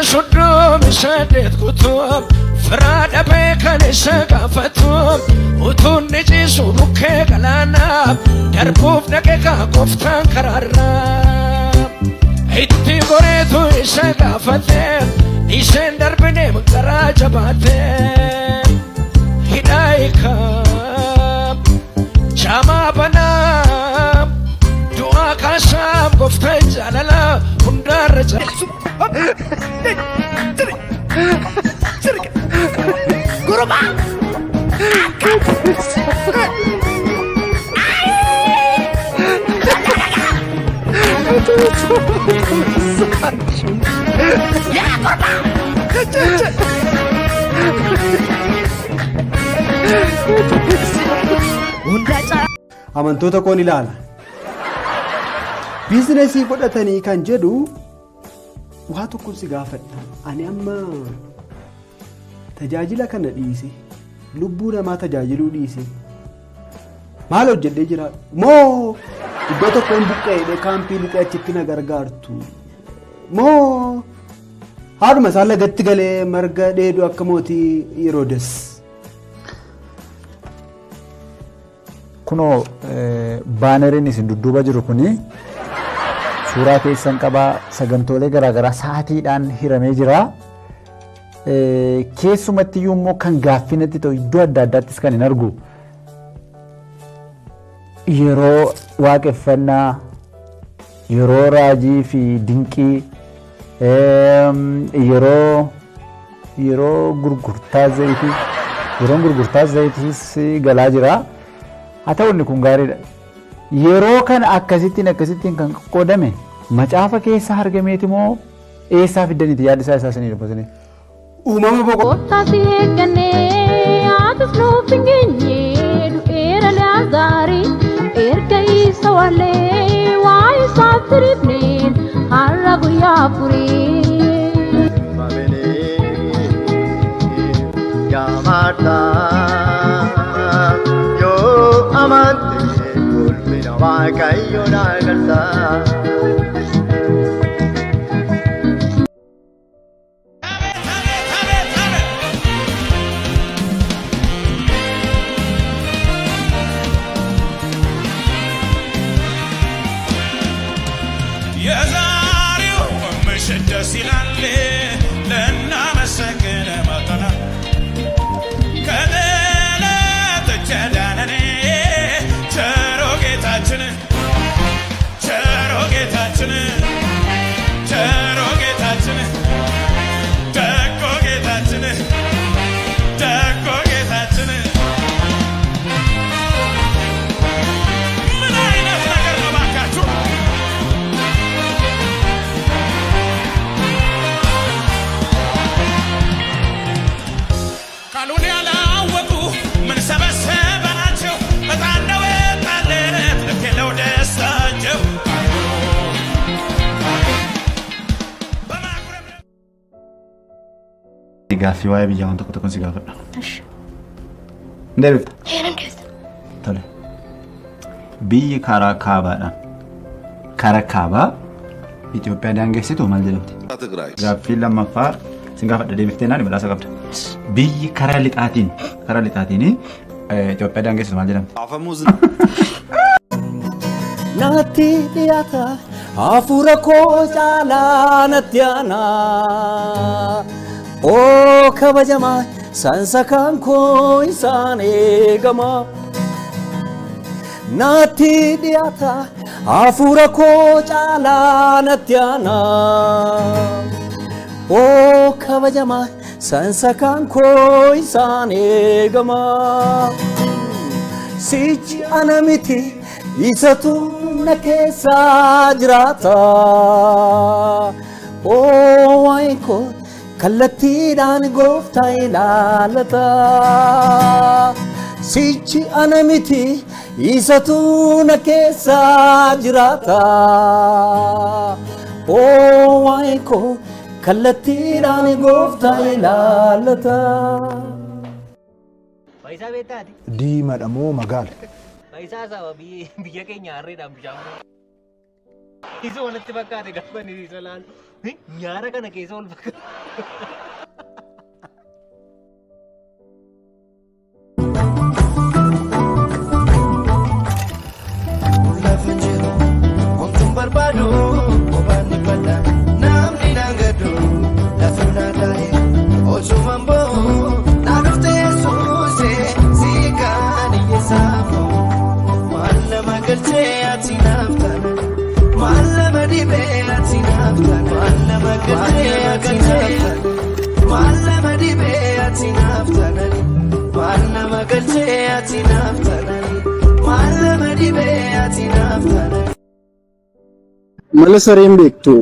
شدو مشدت كتب فراد بيكن شقفتهم وتون نجيسو بكي قلانا دربوف نقيقا قفتان كرارا هيتي قريتو شقفتهم ديسين دربني مقرا جباتهم هدايكا جاما بنام دعا كاسام قفتان جالالا هندار Kuruma. Amantoota koon ilaala. Biizinesii godhatanii kan jedhu waa tokko si gaafadha. Ani amma tajaajila kana dhiise lubbuu namaa tajaajiluu dhiise maal hojjedhee jira moo iddoo tokkoon buqqa'ee kaampii lixee achitti na gargaartu moo haadhuma isaa lagatti galee marga dheedu akka mootii Yeroodes. Kunoo baaneriin isin dudduuba jiru kuni suuraa keessan qabaa sagantoolee garaagaraa sa'aatiidhaan hiramee jira. Keessumatti immoo kan gaaffinatti ta'u iddoo adda addaattis kan hin argu yeroo waaqeffannaa yeroo raajii fi dinqii yeroo gurgurtaa zayitiis galaa jira. Haa ta'u inni kun gaariidha. Yeroo kana akkasittiin kan qoodame macaafa keessa argameeti moo eessaa fiddaniiti yaada isaa isinii dubbatanii? Uumama boqoo. Taasii eeggannee aatis nuuf hin geenye du'eera laazaarii erga isa wallee waa isaaf tirifneen har'a guyyaa afurii. Yaa Martaa yoo amante ulfina Waaqayyoon agartaa. Gaaffii waa'ee biyyaa waan tokko tokkoon si gaafadha. Ndeebifta? Tole. Biyyi karaa kaabaadhaan karaa kaabaa Itoophiyaa daangeessitu maal jedhamti? Gaaffii lammaffaa sin gaafadha deebiftee naani badhaasa qabda. Biyyi karaa lixaatiin Itoophiyaa daangeessitu maal jedhamti? Natti dhiyaata hafuura koo caalaa natti aanaa. Oh kabajama sansakaan koo isaan eegama. Natti dhiyaata hafuura koo caalaa natti aanaa. Oh kabajama sansakaan koo isaan eegama. Sichi ana miti isatu na keessa jiraata. Oh waa'ee koo kallattiidhaan gooftaa ilaalata. Sichi ana miti isatu na keessa jiraata. Waa'ee koo kallattiidhaan gooftaa ilaalata. Faayisaa beektaati? Diimaadha moo magaala? Faayisaa isaa biyya keenya harreedhaan bishaan. Isu walitti fakkaate gaafa ni isa laalu. Nyaara kana keessa ol fakkaata. Barbado, obani pada, namni nangado, lafuna tae, osumambo, narufte suse, sikani yesafo, malla magalche atinaftan, malla madibe atinaftan, malla magalche atinaftan, malla madibe atinaftan, malla magalche atinaftan, malla madibe atinaftan. Mala sareen beektu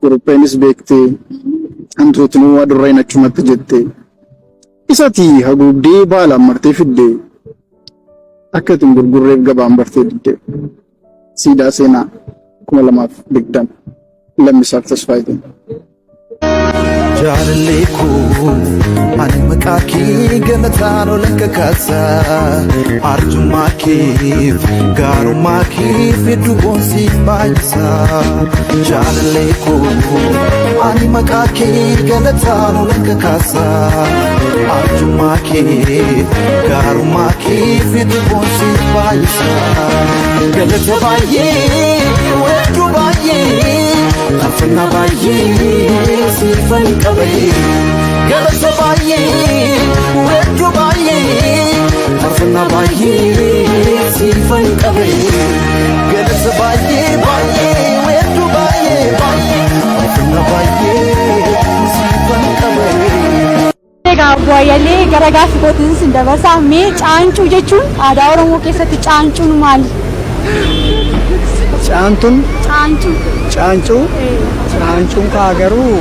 Gurupeenis beekte hantuutni waa durreen achumatti jette isati haguugdee baala martee fidde akka itin gurgurreef gabaan bartee didde siidaa seenaa 2020 Lammisaaf Tasfaayitiin. Jaalalleeku ani maqaa kee galataan ol akka kaasa arjummaa keef gaarummaa keef hedduu boonsiif baay'isa. Jaalalleeku ani maqaa kee galataan ol akka kaasa arjummaa keef gaarummaa keef hedduu boonsiif baay'isa. Galata baay'ee hedduu baay'ee afna baay'ee sifan qabee galata baay'ee hedduu baay'ee afna baay'ee sifan qabee galata baay'ee baay'ee hedduu baay'ee afna baay'ee sifan qabee. Egaa bu'aayalee gara gaaffii kootiinis hin dabarsaa mee caancuu jechuun aadaa Oromoo keessatti caancuun maali? Caantuun Caancuu. Caancuun kaa garuu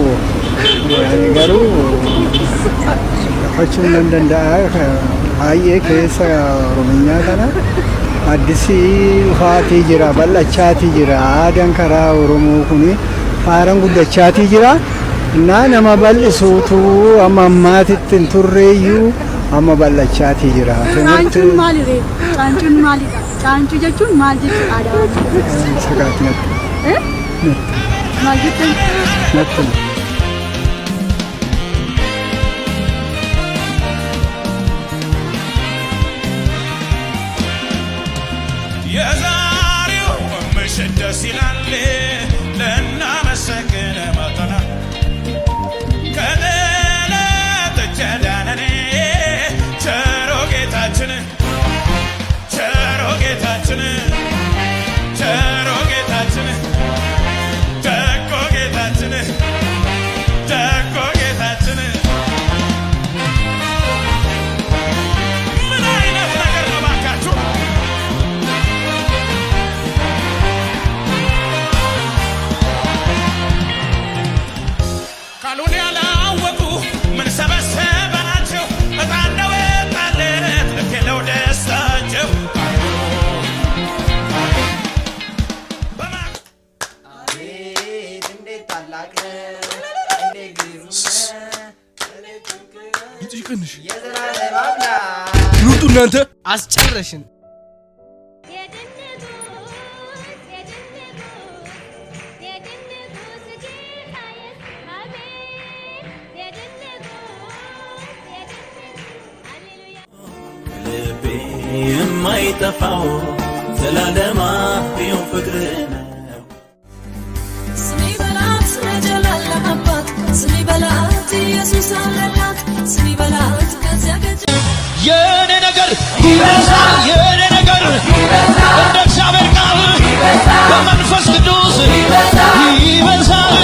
fachuun nan danda'a baay'ee keessa Oromiyaa kana addisii dhufaatii jira bal'achaatii jira aadaan karaa Oromoo kuni faaraan guddachaatii jira nama bal'isuutu amma ammaatitti hin turreeyyuu amma bal'achaatii jira. Caancuun maalidha? Caancuun maalidha? Caancuu jechuun maal jechuudha aadaa Oromoo? Sagaati natti. Maal jechuun? Natti. የዛሬው ምሽት ደስ ይላል ልናመሰግን መጥተናል ከጠላት እጅ ያዳነን ቸሮ ጌታችን ቸሮ ጌታችን ቸሮ ጌታችን ደጎ ጌታችን ደጎ ጌታችን ምን አይነት ነገር ነው ባካችሁ ቃሉን ያላወቁ ምን ሰበሰባቸው እጣ እንደወጣለት ልክ የለው ደስታቸው ኑጡ እናንተ አስጨረሽን። ልቤ የማይጠፋው ዘላለማዊው ፍቅር ነው። ስሚ በላት ለጀላለማባት ስሚ በላት ኢየሱስ አለላት ስሚ በላት ከዚያ ገጭ የኔ ነገር ይበዛል የኔ ነገር ይበዛል እንደ እግዚአብሔር ቃል ይበዛል በመንፈስ ቅዱስ ይበዛል ይበዛል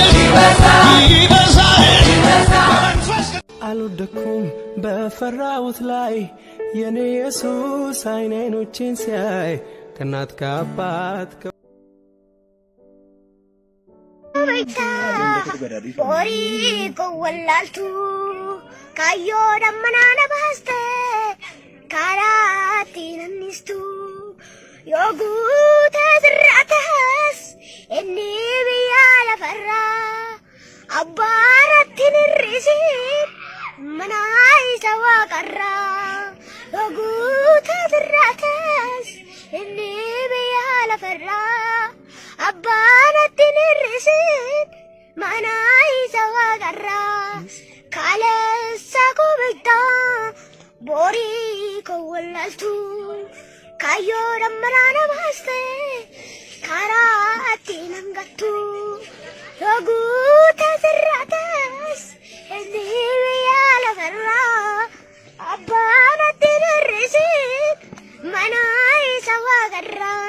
ይበዛል አልወደኩም በፈራሁት ላይ የኔ ኢየሱስ አይኖቼን ሲያይ ከእናት ከአባት ቦሪ ኮወላልቱ ካዮ ደመናነ ባስተ ካራቲ ነኒስቱ ዮጉተ ዝራተስ እኒ ብያ ለፈራ አባረትን ርሲን መናይ ሰዋ ቀራ ዮጉተ ዝራተስ እኒ ብያ ለፈራ አባረት hir'isin mana isa waaqarraa kaalessa kubitaa borii koo wallaaltu kaayyoo dammaraa na baaste karaa ittiin hangattu yoo guutaa sirraatas inni biyya lafarraa abbaan ittiin hir'isin mana isa waaqarraa.